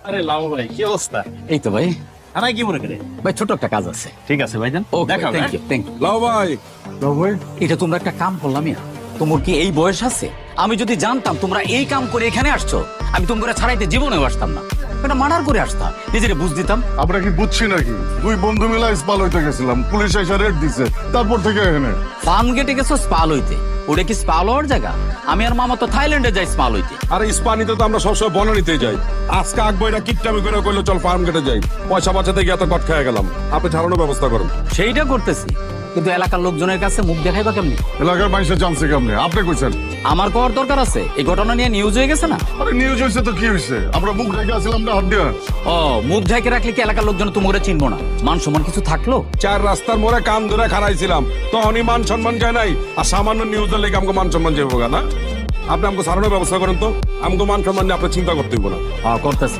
আরে লাভ ভাই কি অবস্থা? এই তো ভাই। আরে কি মনে করে? ভাই ছোট একটা কাজ আছে। ঠিক আছে ভাইজান, দেখা দেখা। Thank you. লাও ভাই, লাও ভাই, এটা তোমরা একটা কাম করলাম ইয়া, তোমার কি এই বয়স আছে? আমি যদি জানতাম তোমরা এই কাম করে এখানে আসছো, আমি তোমরা ছাড়াইতে জীবনেও আসতাম না। এটা মার্ডার করে আসতাম, নিজেরে বুঝ দিতাম। আমরা কি বুঝছি নাকি? দুই বন্ধু মিলে স্পাল হইতে গেছিলাম, পুলিশ এসে রেড দিছে, তারপর থেকে এখানে। ফার্ম গেটে গেছো স্পাল হইতে, ওটা কি স্পাল হওয়ার জায়গা? আমি আর মামা তো থাইল্যান্ডে যাই স্পাল হইতে। আরে ইস্পানিতে তো আমরা সবসময় বনানিতে যাই। আজকে আকবো এটা কিটটামি করে কইলো চল ফার্ম গেটে যাই, পয়সা বাঁচাতে গিয়ে এত কট খেয়ে গেলাম। আপনি ছাড়ানোর ব্যবস্থা করুন। সেইটা করতেছি, কিন্তু এলাকার লোকজনের কাছে মুখ দেখাইবা কেমনি? এলাকার মানুষের জানছে কেমনে? আপনি কইছেন। আমার কর দরকার আছে, এই ঘটনা নিয়ে নিউজ হয়ে গেছে না? আরে নিউজ হয়েছে তো কি হয়েছে? আমরা মুখ রেখে আসলাম না হাত দিয়া। ও, মুখ ঢেকে রাখলে কি এলাকার লোকজন তোমাকে চিনবো না? মান সম্মান কিছু থাকলো? চার রাস্তার মোড়ে কান ধরে খাড়াইছিলাম, তখনই মান সম্মান যায় নাই। আর সামান্য নিউজের লেগে আমাকে মান সম্মান যাবো না। আপনি আমাকে সারানোর ব্যবস্থা করেন তো, আমাকে মান সম্মান নিয়ে আপনি চিন্তা করতে হইব না। করতেছি।